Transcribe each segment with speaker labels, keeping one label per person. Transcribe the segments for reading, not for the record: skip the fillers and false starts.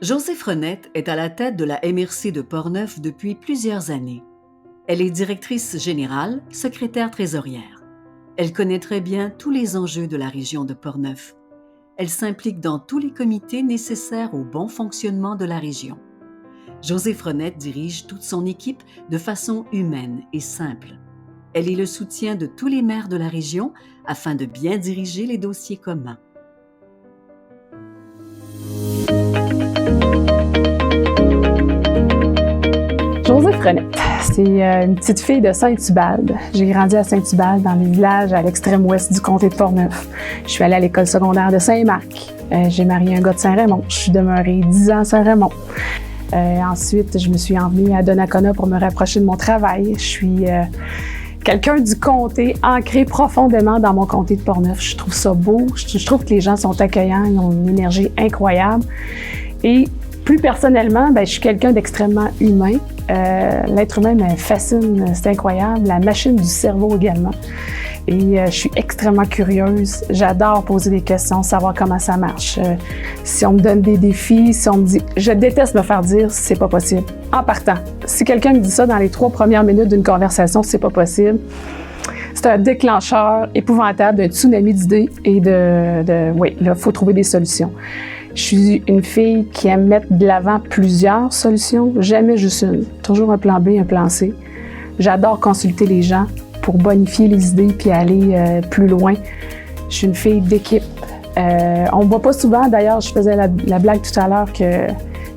Speaker 1: Josée Frenette est à la tête de la MRC de Portneuf depuis plusieurs années. Elle est directrice générale, secrétaire trésorière. Elle connaît très bien tous les enjeux de la région de Portneuf. Elle s'implique dans tous les comités nécessaires au bon fonctionnement de la région. Josée Frenette dirige toute son équipe de façon humaine et simple. Elle est le soutien de tous les maires de la région afin de bien diriger les dossiers communs.
Speaker 2: Josée Frenette, c'est une petite fille de Saint-Ubalde. J'ai grandi à Saint-Ubalde, dans le village à l'extrême ouest du comté de Portneuf. Je suis allée à l'école secondaire de Saint-Marc. J'ai marié un gars de Saint-Raymond. Je suis demeurée 10 ans à Saint-Raymond. Ensuite, je me suis emmenée à Donnacona pour me rapprocher de mon travail. Je suis quelqu'un du comté, ancré profondément dans mon comté de Portneuf. Je trouve ça beau. Je trouve que les gens sont accueillants. Ils ont une énergie incroyable. Et plus personnellement, je suis quelqu'un d'extrêmement humain. L'être humain me fascine, c'est incroyable. La machine du cerveau également. Et je suis extrêmement curieuse. J'adore poser des questions, savoir comment ça marche. Si on me donne des défis, si on me dit... Je déteste me faire dire « c'est pas possible ». En partant, si quelqu'un me dit ça dans les 3 premières minutes d'une conversation, c'est pas possible, c'est un déclencheur épouvantable d'un tsunami d'idées et oui, là, il faut trouver des solutions. Je suis une fille qui aime mettre de l'avant plusieurs solutions, jamais juste une. Toujours un plan B, un plan C. J'adore consulter les gens pour bonifier les idées puis aller plus loin. Je suis une fille d'équipe. On me voit pas souvent, d'ailleurs, je faisais la blague tout à l'heure que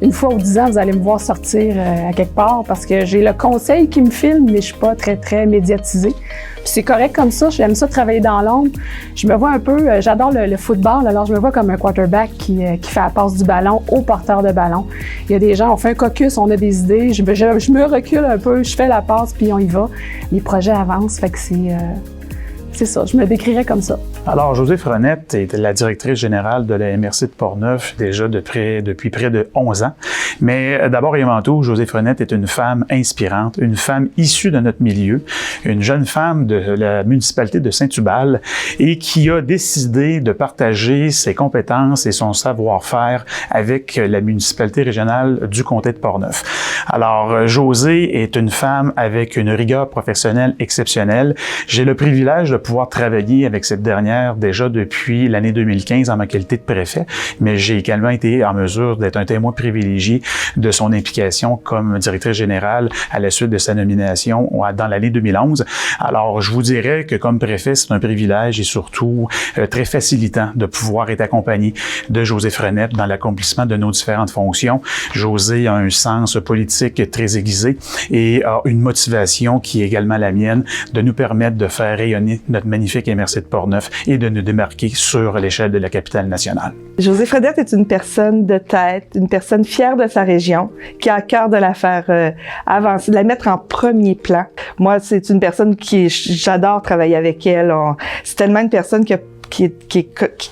Speaker 2: une fois ou 10 ans, vous allez me voir sortir à quelque part parce que j'ai le conseil qui me filme, mais je suis pas très, très médiatisée. Puis c'est correct comme ça, j'aime ça travailler dans l'ombre. Je me vois un peu, j'adore le football, alors je me vois comme un quarterback qui fait la passe du ballon au porteur de ballon. Il y a des gens, on fait un caucus, on a des idées, je me recule un peu, je fais la passe, puis on y va. Les projets avancent, fait que c'est ça, je me décrirais comme ça.
Speaker 3: Alors, Josée Frenette est la directrice générale de la MRC de Portneuf déjà depuis près de 11 ans. Mais d'abord et avant tout, Josée Frenette est une femme inspirante, une femme issue de notre milieu, une jeune femme de la municipalité de Saint-Ubalde et qui a décidé de partager ses compétences et son savoir-faire avec la municipalité régionale du comté de Portneuf. Alors, Josée est une femme avec une rigueur professionnelle exceptionnelle. J'ai le privilège de pouvoir travailler avec cette dernière déjà depuis l'année 2015 en ma qualité de préfet, mais j'ai également été en mesure d'être un témoin privilégié de son implication comme directrice générale à la suite de sa nomination dans l'année 2011. Alors, je vous dirais que comme préfet, c'est un privilège et surtout très facilitant de pouvoir être accompagné de Josée Frenette dans l'accomplissement de nos différentes fonctions. Josée a un sens politique très aiguisé et a une motivation qui est également la mienne de nous permettre de faire rayonner notre magnifique MRC de Portneuf et de nous démarquer sur l'échelle de la capitale nationale.
Speaker 4: Josée Frenette est une personne de tête, une personne fière de sa région, qui a à cœur de la faire avancer, de la mettre en premier plan. Moi, c'est une personne j'adore travailler avec elle. C'est tellement une personne qui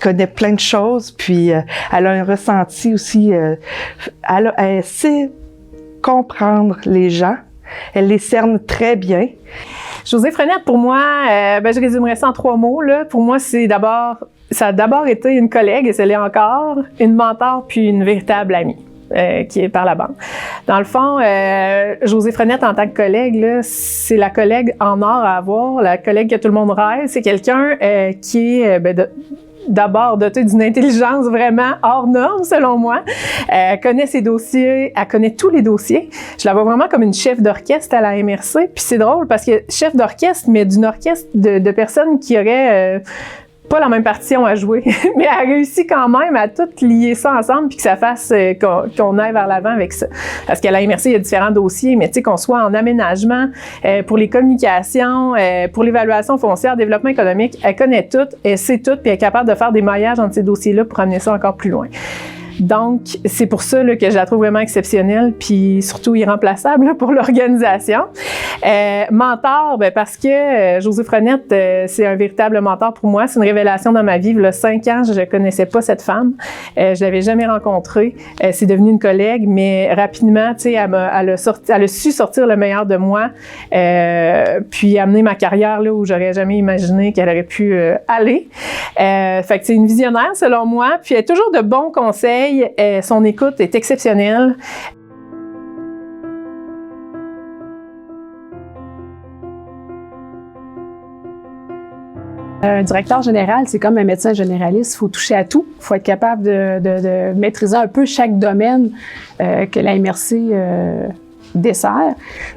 Speaker 4: connaît plein de choses, puis elle a un ressenti aussi. Elle sait comprendre les gens. Elle les cerne très bien.
Speaker 2: Josée Frenette, pour moi, je résumerais ça en 3 mots. Là. Pour moi, ça a d'abord été une collègue, et c'est l'est encore, une mentor, puis une véritable amie. Qui est par la bande. Dans le fond, Josée Frenette, en tant que collègue, là, c'est la collègue en or à avoir, la collègue que tout le monde rêve. C'est quelqu'un qui est d'abord dotée d'une intelligence vraiment hors norme, selon moi. Elle connaît ses dossiers, elle connaît tous les dossiers. Je la vois vraiment comme une chef d'orchestre à la MRC. Puis c'est drôle parce que chef d'orchestre, mais d'une orchestre de personnes qui auraient... pas la même partition à jouer, mais elle a réussi quand même à tout lier ça ensemble puis que ça fasse qu'on aille vers l'avant avec ça. Parce qu'à la MRC, il y a différents dossiers, mais tu sais, qu'on soit en aménagement, pour les communications, pour l'évaluation foncière, développement économique, elle connaît tout, elle sait tout, puis elle est capable de faire des maillages entre ces dossiers-là pour amener ça encore plus loin. Donc, c'est pour ça là, que je la trouve vraiment exceptionnelle, puis surtout irremplaçable là, pour l'organisation. Mentor, parce que Josée Frenette, c'est un véritable mentor pour moi. C'est une révélation dans ma vie. Il y a 5 ans, je ne connaissais pas cette femme. Je l'avais jamais rencontrée. C'est devenu une collègue, mais rapidement, tu sais, elle a su sortir le meilleur de moi, puis amener ma carrière là où j'aurais jamais imaginé qu'elle aurait pu aller. Fait que c'est une visionnaire, selon moi, puis elle a toujours de bons conseils.
Speaker 5: conseil, son écoute est exceptionnelle.
Speaker 2: Un directeur général, c'est comme un médecin généraliste. Il faut toucher à tout. Il faut être capable de maîtriser un peu chaque domaine que la MRC dessert.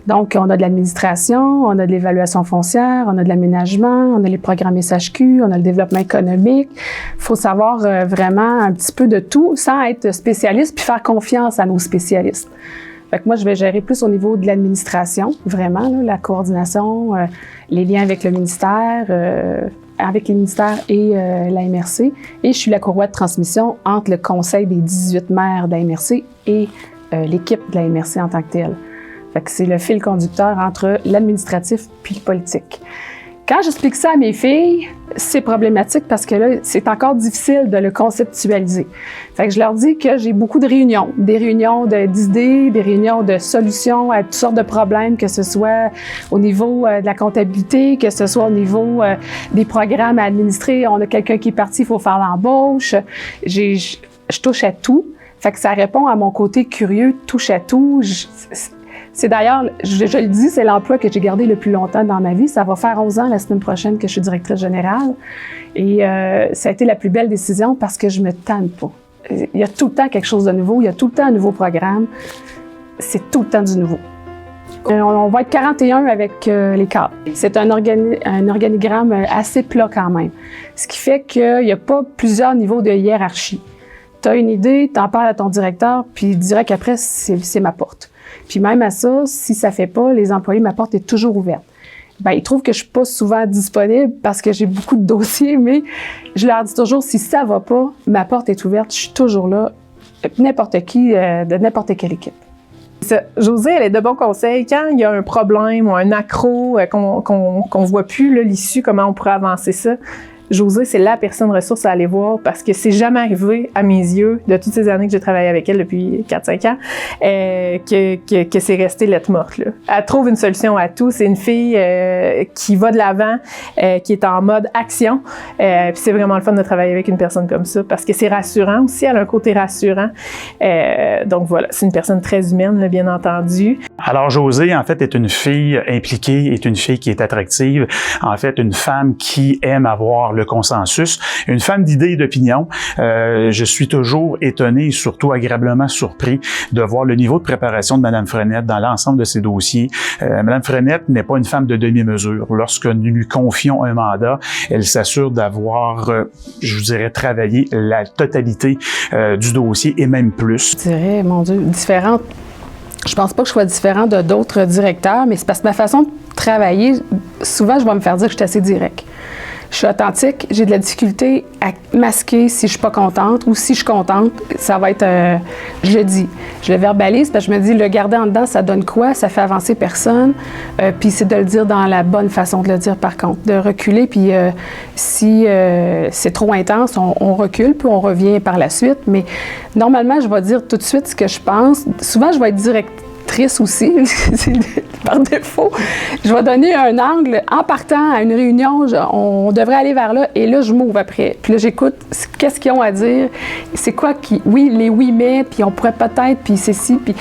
Speaker 2: Donc, on a de l'administration, on a de l'évaluation foncière, on a de l'aménagement, on a les programmes SHQ, on a le développement économique. Il faut savoir vraiment un petit peu de tout sans être spécialiste puis faire confiance à nos spécialistes. Fait que moi, je vais gérer plus au niveau de l'administration, vraiment, là, la coordination, les liens avec le ministère, avec les ministères et la MRC. Et je suis la courroie de transmission entre le conseil des 18 maires de la MRC et l'équipe de la MRC en tant que telle. Fait que c'est le fil conducteur entre l'administratif puis le politique. Quand j'explique ça à mes filles, c'est problématique parce que là, c'est encore difficile de le conceptualiser. Fait que je leur dis que j'ai beaucoup de réunions, des réunions d'idées, des réunions de solutions à toutes sortes de problèmes, que ce soit au niveau de la comptabilité, que ce soit au niveau des programmes à administrer. On a quelqu'un qui est parti, il faut faire l'embauche. Je touche à tout. Fait que ça répond à mon côté curieux, touche à tout. C'est d'ailleurs, je le dis, c'est l'emploi que j'ai gardé le plus longtemps dans ma vie. Ça va faire 11 ans la semaine prochaine que je suis directrice générale. Et ça a été la plus belle décision parce que je me tanne pas. Il y a tout le temps quelque chose de nouveau. Il y a tout le temps un nouveau programme. C'est tout le temps du nouveau. On va être 41 avec les cadres. C'est un organigramme assez plat quand même. Ce qui fait qu'il n'y a pas plusieurs niveaux de hiérarchie. Tu as une idée, tu en parles à ton directeur, puis il dirait qu'après, c'est ma porte. Puis même à ça, si ça fait pas, les employés, ma porte est toujours ouverte. Ben, ils trouvent que je suis pas souvent disponible parce que j'ai beaucoup de dossiers, mais je leur dis toujours, si ça va pas, ma porte est ouverte, je suis toujours là, n'importe qui, de n'importe quelle équipe.
Speaker 5: Josée, elle est de bons conseils. Quand il y a un problème ou un accro qu'on voit plus l'issue, comment on pourrait avancer ça, Josée, c'est la personne ressource à aller voir parce que c'est jamais arrivé à mes yeux, de toutes ces années que j'ai travaillé avec elle depuis 4-5 ans, que c'est resté lettre morte, là. Elle trouve une solution à tout. C'est une fille qui va de l'avant, qui est en mode action. Puis c'est vraiment le fun de travailler avec une personne comme ça parce que c'est rassurant aussi. Elle a un côté rassurant. Donc voilà, c'est une personne très humaine, là, bien entendu.
Speaker 3: Alors Josée, en fait, est une fille impliquée, est une fille qui est attractive. En fait, une femme qui aime avoir le consensus, une femme d'idées et d'opinions. Je suis toujours étonné et surtout agréablement surpris de voir le niveau de préparation de Mme Frenette dans l'ensemble de ses dossiers. Mme Frenette n'est pas une femme de demi-mesure. Lorsque nous lui confions un mandat, elle s'assure d'avoir, je vous dirais, travaillé la totalité du dossier et même plus.
Speaker 2: Je dirais, mon Dieu, différente. Je pense pas que je sois différente de d'autres directeurs, mais c'est parce que ma façon de travailler, souvent, je vais me faire dire que je suis assez direct. Je suis authentique, j'ai de la difficulté à masquer si je suis pas contente ou si je suis contente, ça va être, je le dis. Je le verbalise parce que je me dis, le garder en dedans, ça donne quoi? Ça fait avancer personne. Puis c'est de le dire dans la bonne façon de le dire par contre. De reculer, puis si c'est trop intense, on recule, puis on revient par la suite. Mais normalement, je vais dire tout de suite ce que je pense. Souvent, je vais être directrice aussi, par défaut. Je vais donner un angle. En partant à une réunion, on devrait aller vers là, et là, je m'ouvre après. Puis là, j'écoute qu'est-ce qu'ils ont à dire, c'est quoi qui... Oui, les oui, mais, puis on pourrait peut-être, puis c'est ci, puis...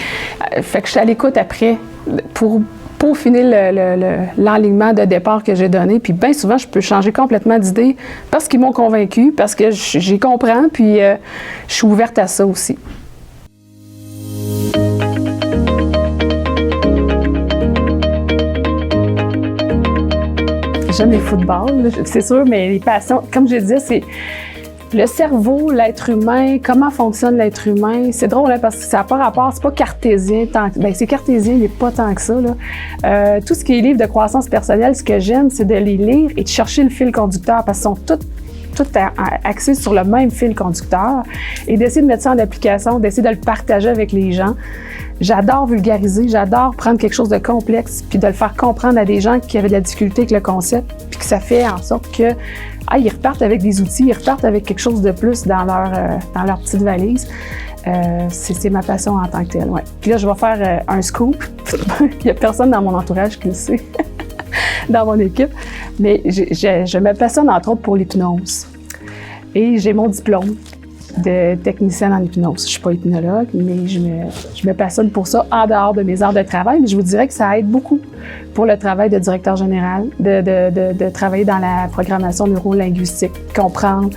Speaker 2: fait que je suis à l'écoute après pour finir l'enlignement de départ que j'ai donné. Puis bien souvent, je peux changer complètement d'idée parce qu'ils m'ont convaincue, parce que j'y comprends, puis je suis ouverte à ça aussi. J'aime le football, c'est sûr, mais les passions, comme je disais, c'est le cerveau, l'être humain, comment fonctionne l'être humain. C'est drôle, hein, parce que ça n'a pas rapport, c'est pas cartésien. C'est cartésien, mais pas tant que ça, là. Tout ce qui est livre de croissance personnelle, ce que j'aime, c'est de les lire et de chercher le fil conducteur, parce qu'ils sont tout axés sur le même fil conducteur, et d'essayer de mettre ça en application, d'essayer de le partager avec les gens. J'adore vulgariser, j'adore prendre quelque chose de complexe puis de le faire comprendre à des gens qui avaient de la difficulté avec le concept, puis que ça fait en sorte que ils repartent avec des outils, ils repartent avec quelque chose de plus dans leur petite valise. C'est ma passion en tant que telle, ouais. Puis là, je vais faire un scoop. Il n'y a personne dans mon entourage qui le sait, dans mon équipe. Mais je me passionne entre autres pour l'hypnose. Et j'ai mon diplôme de technicienne en hypnose. Je suis pas hypnologue, mais je me passionne pour ça en dehors de mes heures de travail. Mais je vous dirais que ça aide beaucoup pour le travail de directeur général, de travailler dans la programmation neurolinguistique, comprendre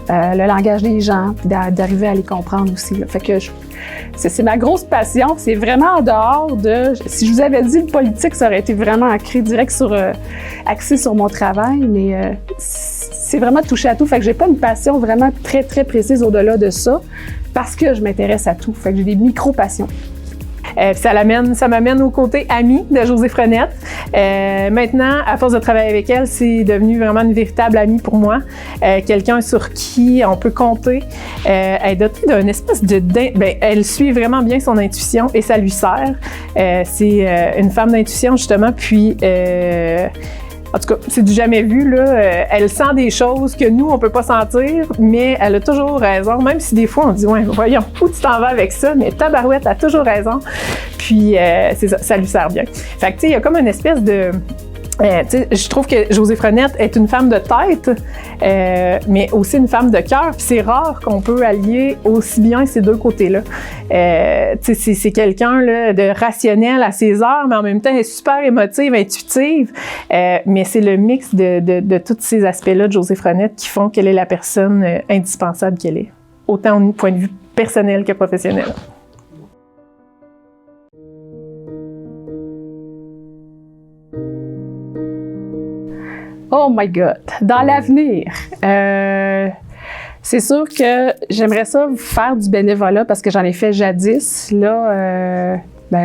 Speaker 2: le langage des gens, puis d'arriver à les comprendre aussi. Là. Fait que c'est ma grosse passion. C'est vraiment en dehors de... Si je vous avais dit le politique, ça aurait été vraiment ancré direct axé sur mon travail, mais c'est vraiment touché à tout. Fait que j'ai pas une passion vraiment très, très précise au-delà de ça, parce que je m'intéresse à tout. Fait que j'ai des micro-passions. Ça m'amène au côté amie de Josée Frenette. Maintenant, à force de travailler avec elle, c'est devenu vraiment une véritable amie pour moi. Quelqu'un sur qui on peut compter. Elle est dotée d'un espèce elle suit vraiment bien son intuition et ça lui sert. C'est une femme d'intuition, justement, puis... En tout cas, c'est du jamais vu, là. Elle sent des choses que nous, on peut pas sentir, mais elle a toujours raison. Même si des fois, on dit, ouais, voyons, où tu t'en vas avec ça? Mais tabarouette a toujours raison. Puis, c'est ça lui sert bien. Fait que, tu sais, il y a comme une espèce de... je trouve que Josée Frenette est une femme de tête, mais aussi une femme de cœur. Puis c'est rare qu'on peut allier aussi bien ces deux côtés-là. C'est quelqu'un là, de rationnel à ses heures, mais en même temps, elle est super émotive, intuitive. Mais c'est le mix de tous ces aspects-là de Josée Frenette qui font qu'elle est la personne indispensable qu'elle est, autant au point de vue personnel que professionnel. Oh my God! Dans l'avenir, c'est sûr que j'aimerais ça faire du bénévolat parce que j'en ai fait jadis. Là,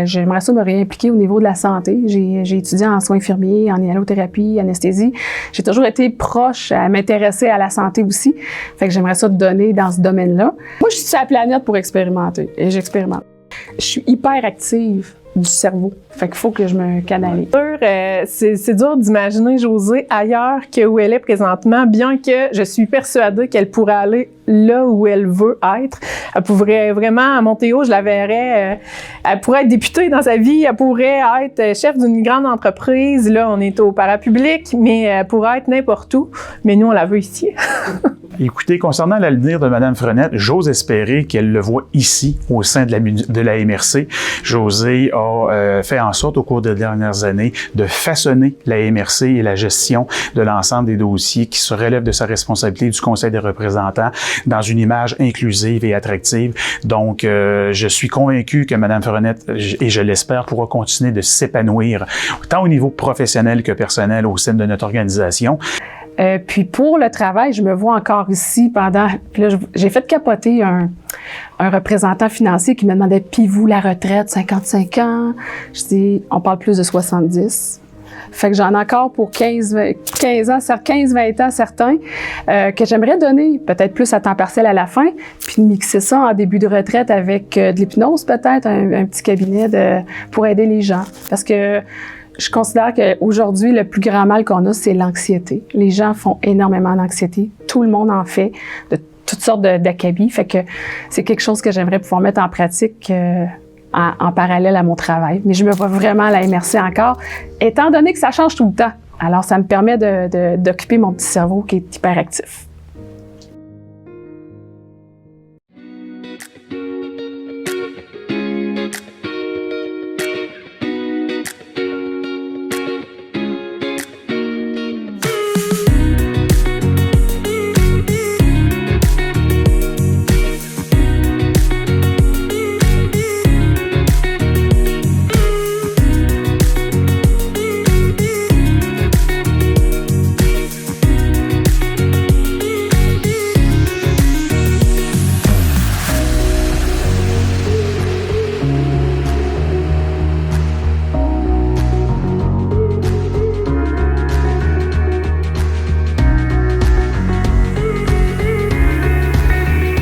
Speaker 2: j'aimerais ça me réimpliquer au niveau de la santé. J'ai étudié en soins infirmiers, en inhalothérapie, anesthésie. J'ai toujours été proche à m'intéresser à la santé aussi. Fait que j'aimerais ça donner dans ce domaine-là. Moi, je suis sur la planète pour expérimenter et j'expérimente. Je suis hyper active du cerveau. Fait qu'il faut que je me canalise. C'est dur d'imaginer Josée ailleurs que où elle est présentement, bien que je suis persuadée qu'elle pourrait aller là où elle veut être. Elle pourrait vraiment monter haut, je la verrais. Elle pourrait être députée dans sa vie, elle pourrait être chef d'une grande entreprise. Là, on est au parapublic, mais elle pourrait être n'importe où. Mais nous, on la veut ici.
Speaker 3: Écoutez, concernant l'avenir de Mme Frenette, j'ose espérer qu'elle le voit ici, au sein de la MRC. Josée a fait en sorte, au cours des dernières années, de façonner la MRC et la gestion de l'ensemble des dossiers qui se relèvent de sa responsabilité du Conseil des représentants dans une image inclusive et attractive. Donc, je suis convaincu que Mme Frenette, et je l'espère, pourra continuer de s'épanouir, tant au niveau professionnel que personnel au sein de notre organisation.
Speaker 2: Puis pour le travail, je me vois encore ici pendant... Puis là, j'ai fait capoter un représentant financier qui me demandait « Puis vous, la retraite, 55 ans? » Je dis « On parle plus de 70. » Fait que j'en ai encore pour 15-20 ans certains, que j'aimerais donner peut-être plus à temps partiel à la fin, puis mixer ça en début de retraite avec de l'hypnose peut-être, un petit cabinet pour aider les gens. Parce que je considère qu'aujourd'hui, le plus grand mal qu'on a, c'est l'anxiété. Les gens font énormément d'anxiété. Tout le monde en fait, de toutes sortes d'acabis. Fait que c'est quelque chose que j'aimerais pouvoir mettre en pratique en parallèle à mon travail. Mais je me vois vraiment à la MRC encore, étant donné que ça change tout le temps. Alors, ça me permet d'occuper mon petit cerveau qui est hyper actif.